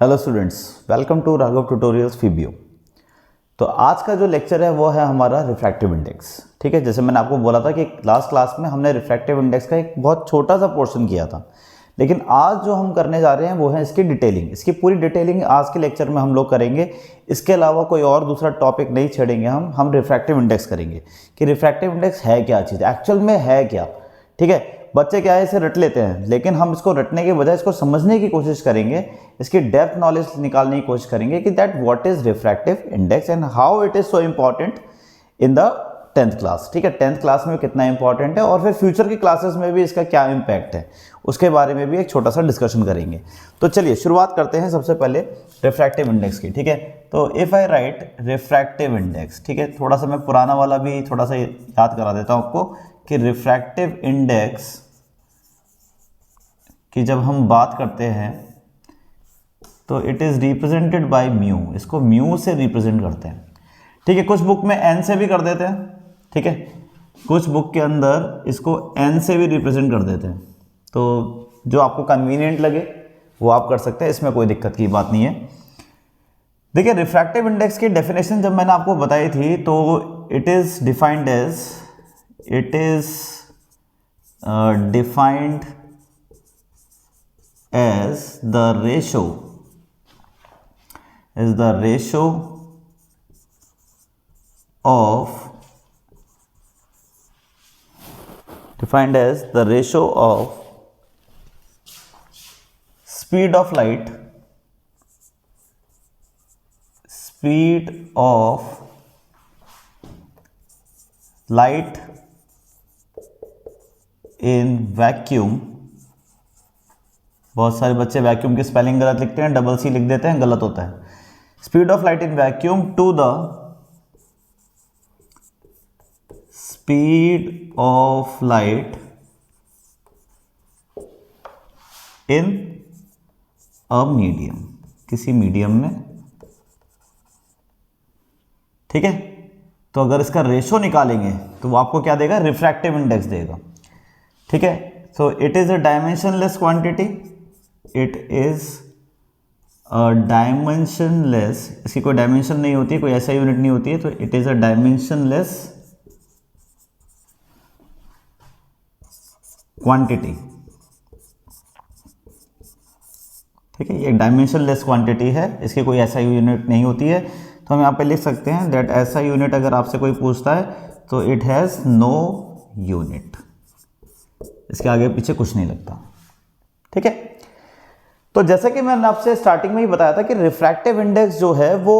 Hello students, welcome to Raghav tutorials फीबीओ। तो आज का जो लेक्चर है वो है हमारा रिफ्रैक्टिव इंडेक्स। ठीक है, जैसे मैंने आपको बोला था कि लास्ट क्लास में हमने रिफ्रैक्टिव इंडेक्स का एक बहुत छोटा सा पोर्शन किया था, लेकिन आज जो हम करने जा रहे हैं वो है इसकी डिटेलिंग। इसकी पूरी डिटेलिंग आज के लेक्चर में हम लोग करेंगे। इसके अलावा कोई और दूसरा टॉपिक नहीं छेड़ेंगे। हम रिफ्रैक्टिव इंडेक्स करेंगे कि रिफ्रैक्टिव इंडेक्स है क्या चीज़, एक्चुअल में है क्या। ठीक है, बच्चे क्या है इसे रट लेते हैं, लेकिन हम इसको रटने के बजाय इसको समझने की कोशिश करेंगे, इसकी डेप्थ नॉलेज निकालने की कोशिश करेंगे कि that what is refractive index and how it is so important in the 10th class. ठीक है, 10th क्लास में कितना इंपॉर्टेंट है और फिर फ्यूचर की क्लासेस में भी इसका क्या इम्पैक्ट है उसके बारे में भी एक छोटा सा डिस्कशन करेंगे। तो चलिए शुरुआत करते हैं सबसे पहले रिफ्रैक्टिव इंडेक्स की। ठीक है, तो if I right refractive index, ठीक है, थोड़ा सा मैं पुराना वाला भी थोड़ा सा याद करा देता हूँ आपको कि रिफ्रैक्टिव इंडेक्स कि जब हम बात करते हैं तो it is represented by mu. इसको म्यू से रिप्रेजेंट करते हैं। ठीक है, कुछ बुक में एन से भी कर देते हैं। ठीक है, कुछ बुक के अंदर इसको एन से भी रिप्रेजेंट कर देते हैं। तो जो आपको कन्वीनियंट लगे वो आप कर सकते हैं, इसमें कोई दिक्कत की बात नहीं है। देखिए, रिफ्रैक्टिव इंडेक्स की डेफिनेशन जब मैंने आपको बताई थी तो it is defined as the ratio of defined as the ratio of speed of light in vacuum। बहुत सारे बच्चे वैक्यूम की स्पेलिंग गलत लिखते हैं, डबल सी लिख देते हैं, गलत होता है। Speed of light in vacuum to the speed of light in a medium, किसी मीडियम में। ठीक है, तो अगर इसका रेशो निकालेंगे तो वो आपको क्या देगा, रिफ्रैक्टिव इंडेक्स देगा। ठीक है, so it is a dimensionless quantity. It is a dimensionless, इसकी कोई डायमेंशन नहीं होती है, कोई ऐसा यूनिट नहीं होती है, तो it is a dimensionless quantity. ठीक है, ये डायमेंशनलेस क्वांटिटी है, इसकी कोई ऐसा यूनिट नहीं होती है। तो हम यहाँ पे लिख सकते हैं दैट ऐसा यूनिट अगर आपसे कोई पूछता है तो इट हैज़ नो यूनिट, इसके आगे पीछे कुछ नहीं लगता। ठीक है, तो जैसा कि मैंने आपसे स्टार्टिंग में ही बताया था कि रिफ्रैक्टिव इंडेक्स जो है वो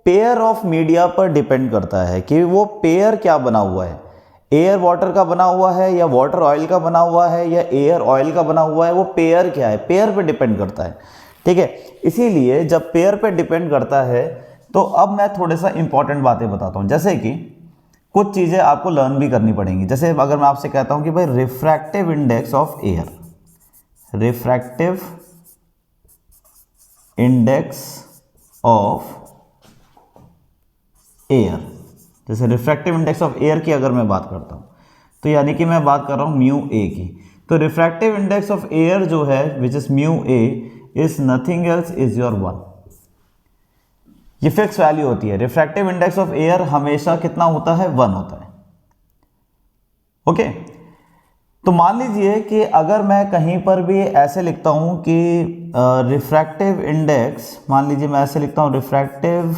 पेयर ऑफ मीडिया पर डिपेंड करता है कि वो पेयर क्या बना हुआ है, एयर वाटर का बना हुआ है या वाटर ऑयल का बना हुआ है या एयर ऑयल का बना हुआ है, वो पेयर क्या है, पेयर पे डिपेंड करता है। ठीक है, इसीलिए जब पेयर पे डिपेंड करता है तो अब मैं थोड़े सा इंपॉर्टेंट बातें बताता हूँ, जैसे कि कुछ चीज़ें आपको लर्न भी करनी पड़ेंगी। जैसे अगर मैं आपसे कहता हूँ कि भाई refractive index of air, refractive index of air, जैसे रिफ्रैक्टिव इंडेक्स ऑफ एयर की अगर मैं बात करता हूँ तो यानी कि मैं बात कर रहा हूँ म्यू ए की। तो रिफ्रैक्टिव इंडेक्स ऑफ एयर जो है which is mu A is nothing else is your 1। ये फिक्स वैल्यू होती है। रिफ्रैक्टिव इंडेक्स ऑफ एयर हमेशा कितना होता है, 1 होता है। ओके, तो मान लीजिए कि अगर मैं कहीं पर भी ऐसे लिखता हूं कि रिफ्रैक्टिव इंडेक्स, मान लीजिए मैं ऐसे लिखता हूं refractive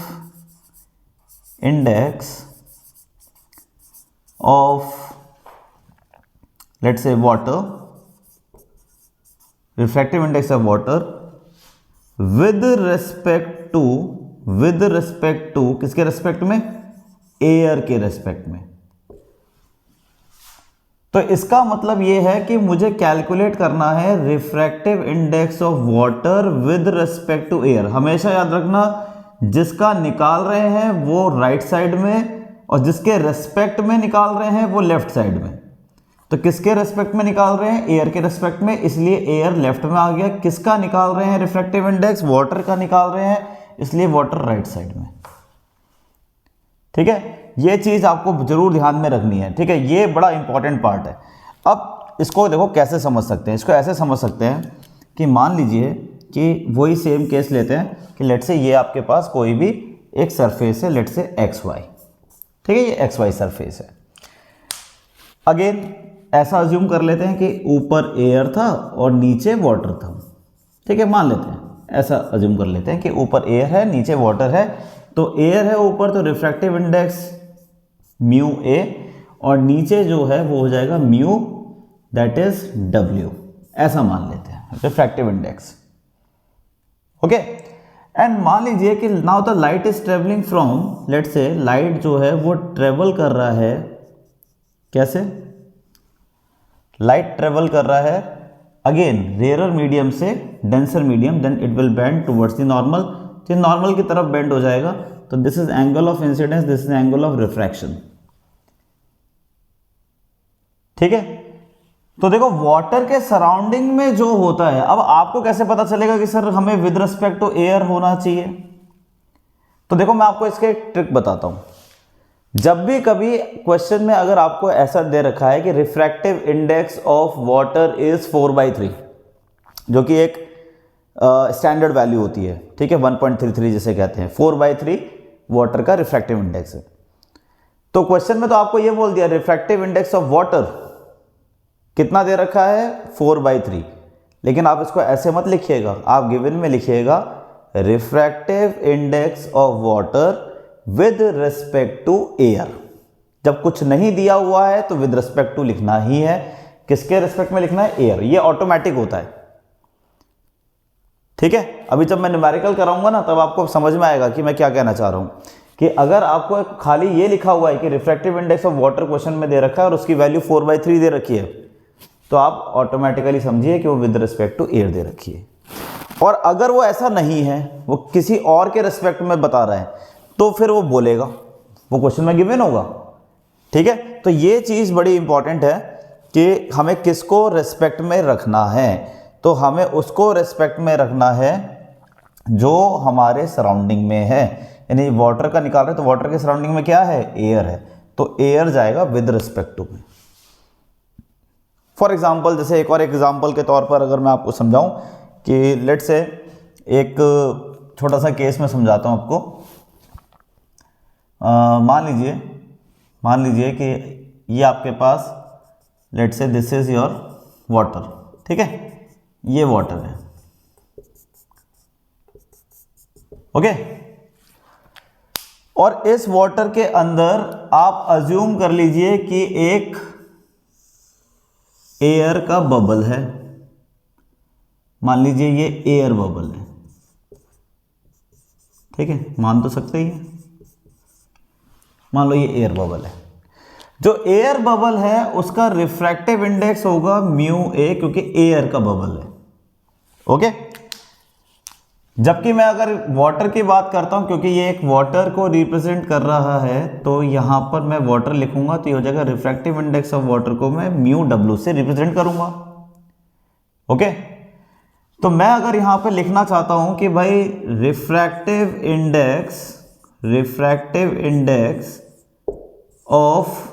index of let's say water, refractive index of water with respect to किसके रेस्पेक्ट में, एयर के रेस्पेक्ट में। तो इसका मतलब यह है कि मुझे कैलकुलेट करना है refractive index of water with respect to air. हमेशा याद रखना, जिसका निकाल रहे हैं वो राइट साइड में और जिसके रेस्पेक्ट में निकाल रहे हैं वो लेफ्ट साइड में। तो किसके रेस्पेक्ट में निकाल रहे हैं, एयर के रेस्पेक्ट में, इसलिए एयर लेफ्ट में आ गया। किसका निकाल रहे हैं रिफ्रैक्टिव इंडेक्स, वाटर का निकाल रहे हैं, इसलिए वाटर राइट साइड में। ठीक है, ये चीज आपको जरूर ध्यान में रखनी है। ठीक है, ये बड़ा इंपॉर्टेंट पार्ट है। अब इसको देखो कैसे समझ सकते हैं, इसको ऐसे समझ सकते हैं कि मान लीजिए कि वही सेम केस लेते हैं कि लेट से ये आपके पास कोई भी एक सरफेस है, लेट से एक्स वाई, ठीक है, ये एक्स वाई सरफेस है। अगेन ऐसा अज्यूम कर लेते हैं कि ऊपर एयर था और नीचे वाटर था, ठीक है, मान लेते हैं, ऐसा अज्यूम कर लेते हैं कि ऊपर एयर है नीचे वाटर है। तो एयर है ऊपर तो रिफ्रैक्टिव इंडेक्स म्यू ए, और नीचे जो है वो हो जाएगा म्यू दैट इज डब्ल्यू, ऐसा मान लेते हैं रिफ्रैक्टिव इंडेक्स। ओके, एंड मान लीजिए कि now the light is travelling from, let say light जो है वो ट्रेवल कर रहा है, कैसे, लाइट ट्रेवल कर रहा है अगेन रेयरर मीडियम से denser medium, then it will bend towards the normal, तो नॉर्मल की तरफ बेंड हो जाएगा। तो this is angle of incidence, this is angle of refraction, ठीक है। तो देखो वाटर के सराउंडिंग में जो होता है, अब आपको कैसे पता चलेगा कि सर हमें विद रिस्पेक्ट टू एयर होना चाहिए, तो देखो मैं आपको इसके एक ट्रिक बताता हूं। जब भी कभी क्वेश्चन में अगर आपको ऐसा दे रखा है कि refractive index of water is 4/3, जो कि एक स्टैंडर्ड वैल्यू होती है, ठीक है, 1.33 जिसे कहते हैं, 4/3 वाटर का रिफ्रैक्टिव इंडेक्स है। तो क्वेश्चन में तो आपको ये बोल दिया रिफ्रैक्टिव इंडेक्स ऑफ वाटर कितना दे रखा है, 4/3, लेकिन आप इसको ऐसे मत लिखिएगा, आप गिवन में लिखिएगा refractive index of water with respect to air. जब कुछ नहीं दिया हुआ है तो विद रिस्पेक्ट टू लिखना ही है, किसके रिस्पेक्ट में लिखना है, एयर, ये ऑटोमेटिक होता है, ठीक है। अभी जब मैं न्यूमेरिकल कराऊंगा ना तब आपको समझ में आएगा कि मैं क्या कहना चाह रहा हूं, कि अगर आपको खाली ये लिखा हुआ है कि refractive index of water question में दे रखा है और उसकी वैल्यू 4/3 दे रखी है, तो आप ऑटोमेटिकली समझिए कि वो विद रिस्पेक्ट टू एयर दे रखी है। और अगर वो ऐसा नहीं है, वो किसी और के रिस्पेक्ट में बता रहा है, तो फिर वो बोलेगा, वो क्वेश्चन में गिवन होगा, ठीक है। तो ये चीज़ बड़ी इंपॉर्टेंट है कि हमें किसको रिस्पेक्ट में रखना है, तो हमें उसको रिस्पेक्ट में रखना है जो हमारे सराउंडिंग में है, यानी वाटर का निकाल रहे तो वाटर के सराउंडिंग में क्या है, एयर है, तो एयर जाएगा विद रिस्पेक्ट टू में। फॉर एग्जाम्पल, जैसे एक और एग्जाम्पल के तौर पर अगर मैं आपको समझाऊं कि लेट से एक छोटा सा केस में समझाता हूं आपको। मान लीजिए कि ये आपके पास लेट से दिस इज योर वाटर, ठीक है, ये वाटर है, ओके। और इस वाटर के अंदर आप अज्यूम कर लीजिए कि एक एयर का बबल है, मान लीजिए ये एयर बबल है, ठीक है, मान तो सकते ही है, मान लो ये एयर बबल है। जो एयर बबल है उसका रिफ्रैक्टिव इंडेक्स होगा म्यू ए, क्योंकि एयर का बबल है, ओके। जबकि मैं अगर वाटर की बात करता हूं, क्योंकि ये एक वाटर को रिप्रेजेंट कर रहा है, तो यहां पर मैं वाटर लिखूंगा तो ये हो जाएगा रिफ्रैक्टिव इंडेक्स ऑफ वाटर को मैं म्यू डब्ल्यू से रिप्रेजेंट करूंगा, ओके। तो मैं अगर यहां पे लिखना चाहता हूं कि भाई refractive index of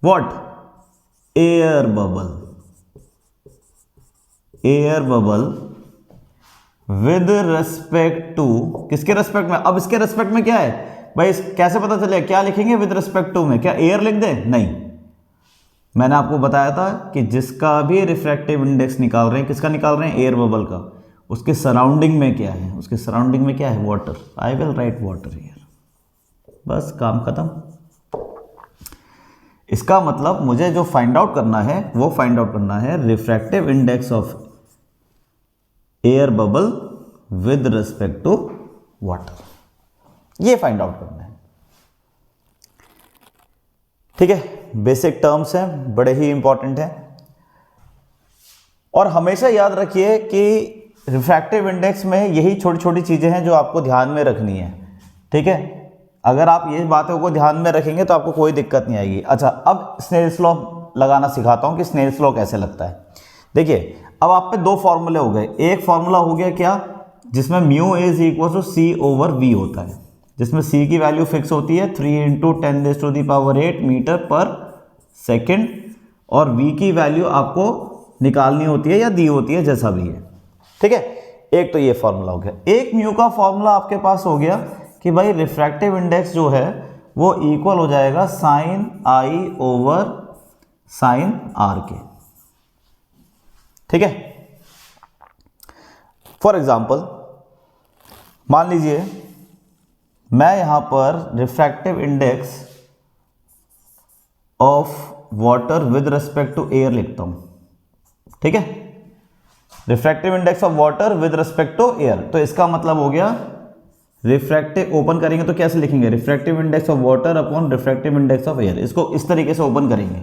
what, air bubble with respect to, किसके रेस्पेक्ट में, अब इसके रेस्पेक्ट में क्या है भाई, कैसे पता चले, क्या लिखेंगे विद रेस्पेक्ट टू में, क्या एयर लिख दें, नहीं, मैंने आपको बताया था कि जिसका भी रिफ्रैक्टिव इंडेक्स निकाल रहे हैं, किसका निकाल रहे हैं, एयर बबल का, उसके सराउंडिंग में क्या है, उसके सराउंडिंग में क्या है, water, I will write water here, बस काम खत्म। इसका मतलब मुझे जो फाइंड आउट करना है वो फाइंड आउट करना है refractive index of air bubble with respect to water, ये फाइंड आउट करना है, ठीक है। बेसिक टर्म्स हैं, बड़े ही इंपॉर्टेंट हैं, और हमेशा याद रखिए कि रिफ्रैक्टिव इंडेक्स में यही छोटी छोटी चीजें हैं जो आपको ध्यान में रखनी है, ठीक है। अगर आप ये बातों को ध्यान में रखेंगे तो आपको कोई दिक्कत नहीं आएगी। अच्छा, अब स्नेल्स लॉ लगाना सिखाता हूं कि स्नेल्स लॉ कैसे लगता है। देखिए, अब आप पे दो फॉर्मूले हो गए, एक फॉर्मूला हो गया क्या, जिसमें mu is equal to c over v होता है, जिसमें सी की वैल्यू फिक्स होती है 3 × 10⁸ मीटर पर सेकेंड, और वी की वैल्यू आपको निकालनी होती है या दी होती है, जैसा भी है, ठीक है। एक तो ये फॉर्मूला हो गया। एक म्यू का फॉर्मूला आपके पास हो गया कि भाई रिफ्रैक्टिव इंडेक्स जो है वो इक्वल हो जाएगा sine i over sine r के। ठीक है, फॉर एग्जाम्पल मान लीजिए मैं यहां पर refractive index of water with respect to air लिखता हूं। ठीक है, refractive index of water with respect to air, तो इसका मतलब हो गया रिफ्रैक्टिव, ओपन करेंगे तो कैसे लिखेंगे, refractive index of water upon refractive index of air, इसको इस तरीके से ओपन करेंगे।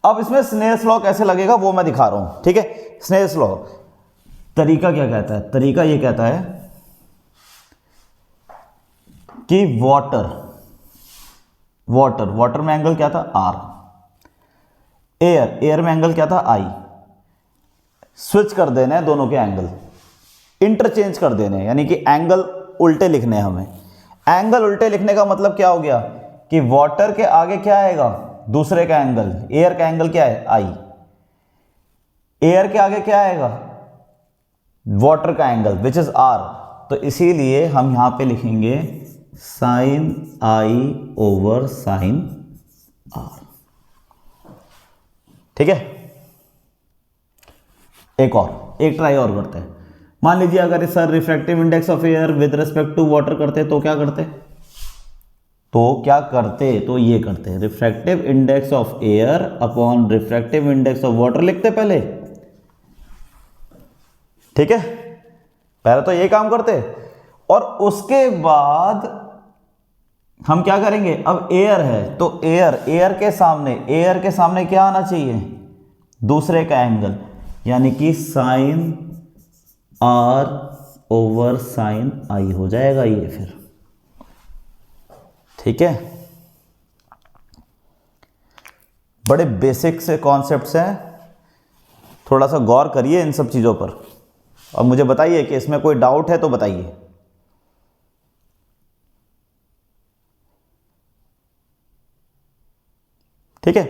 अब इसमें स्नेल्स लॉ कैसे लगेगा वो मैं दिखा रहा हूं। ठीक है, स्नेल्स लॉ तरीका क्या कहता है, तरीका ये कहता है कि वाटर में एंगल क्या था आर, एयर में एंगल क्या था आई, स्विच कर देना है दोनों के एंगल, इंटरचेंज कर देने हैं, यानी कि एंगल उल्टे लिखने हैं हमें। एंगल उल्टे लिखने का मतलब क्या हो गया कि वाटर के आगे क्या आएगा, दूसरे का एंगल, एयर का एंगल क्या है आई, एयर के आगे क्या आएगा वाटर का एंगल विच इज आर, तो इसीलिए हम यहां पे लिखेंगे sine i over sine r. ठीक है, एक ट्राई और करते हैं। मान लीजिए अगर sir refractive index of air with respect to water करते तो क्या करते, तो ये करते refractive index of air upon refractive index of water लिखते पहले। ठीक है, पहले तो ये काम करते और उसके बाद हम क्या करेंगे, अब एयर है तो एयर के सामने क्या आना चाहिए, दूसरे का एंगल, यानी कि साइन आर ओवर साइन आई हो जाएगा ये फिर। ठीक है, बड़े बेसिक से कॉन्सेप्ट्स हैं, थोड़ा सा गौर करिए इन सब चीजों पर और मुझे बताइए कि इसमें कोई डाउट है तो बताइए। ठीक है,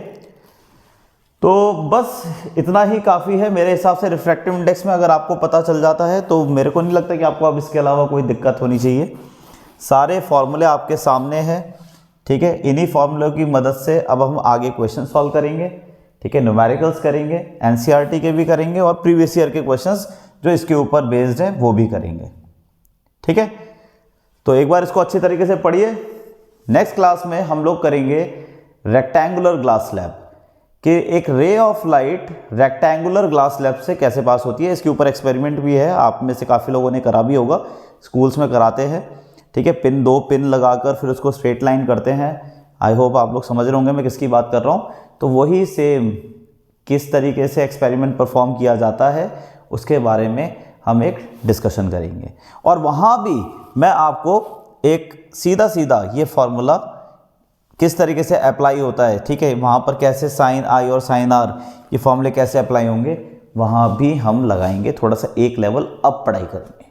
तो बस इतना ही काफ़ी है मेरे हिसाब से। रिफ्रैक्टिव इंडेक्स में अगर आपको पता चल जाता है तो मेरे को नहीं लगता कि आपको अब इसके अलावा कोई दिक्कत होनी चाहिए। सारे फॉर्मूले आपके सामने हैं। ठीक है, इन्हीं फॉर्मूलों की मदद से अब हम आगे क्वेश्चन सॉल्व करेंगे। ठीक है, न्यूमेरिकल्स करेंगे, एनसीईआरटी के भी करेंगे और प्रीवियस ईयर के क्वेश्चंस जो इसके ऊपर बेस्ड हैं वो भी करेंगे। ठीक है, तो एक बार इसको अच्छी तरीके से पढ़िए। नेक्स्ट क्लास में हम लोग करेंगे रेक्टेंगुलर ग्लास स्लैब, कि एक ray of light rectangular glass slab से कैसे पास होती है। इसके ऊपर एक्सपेरिमेंट भी है, आप में से काफ़ी लोगों ने करा भी होगा, स्कूल्स में कराते हैं। ठीक है, दो पिन लगाकर फिर उसको स्ट्रेट लाइन करते हैं। आई होप आप लोग समझ रहे होंगे मैं किसकी बात कर रहा हूँ। तो वही सेम किस तरीके से एक्सपेरिमेंट परफॉर्म किया जाता है उसके बारे में हम एक डिस्कशन करेंगे, और वहाँ भी मैं आपको एक सीधा ये फॉर्मूला किस तरीके से अप्लाई होता है, ठीक है, वहाँ पर कैसे साइन आई और साइन आर ये फॉर्मूले कैसे अप्लाई होंगे वहाँ भी हम लगाएंगे, थोड़ा सा एक लेवल अप पढ़ाई करेंगे।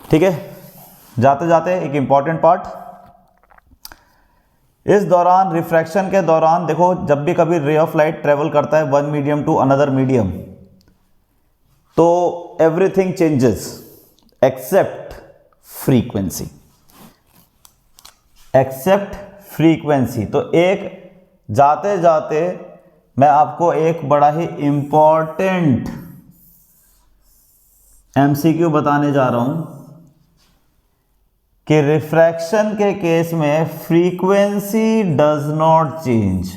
ठीक है, जाते जाते एक इंपॉर्टेंट पार्ट, इस दौरान रिफ्रैक्शन के दौरान देखो जब भी कभी रे ऑफ लाइट ट्रेवल करता है one medium to another medium तो एवरीथिंग चेंजेस एक्सेप्ट फ्रीक्वेंसी, तो एक जाते जाते मैं आपको एक बड़ा ही इंपॉर्टेंट एमसीक्यू बताने जा रहा हूं कि रिफ्रैक्शन के केस में frequency does not change,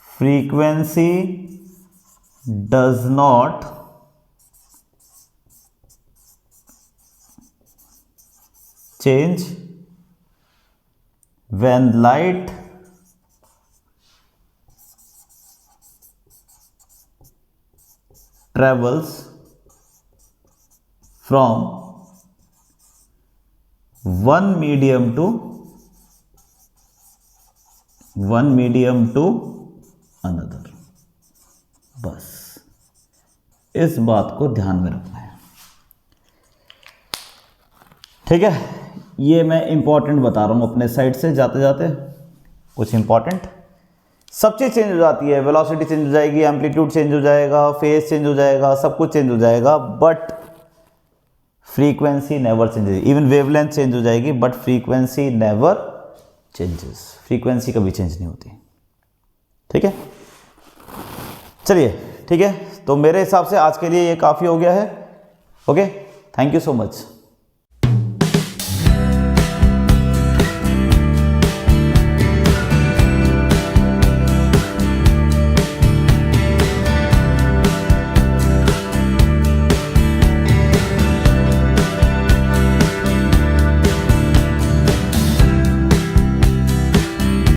frequency does not change when light travels from one medium to another। बस इस बात को ध्यान में रखना है। ठीक है, ये मैं इंपॉर्टेंट बता रहा हूँ अपने साइड से, जाते जाते कुछ इंपॉर्टेंट सब चीज़ चेंज हो जाती है, वेलोसिटी चेंज हो जाएगी, एम्पलीट्यूड चेंज हो जाएगा, फेज चेंज हो जाएगा, सब कुछ चेंज हो जाएगा, but frequency never changes. Even wavelength change हो जाएगी but frequency never changes, frequency कभी चेंज नहीं होती। ठीक है, चलिए ठीक है, तो मेरे हिसाब से आज के लिए ये काफ़ी हो गया है। Okay, thank you so much.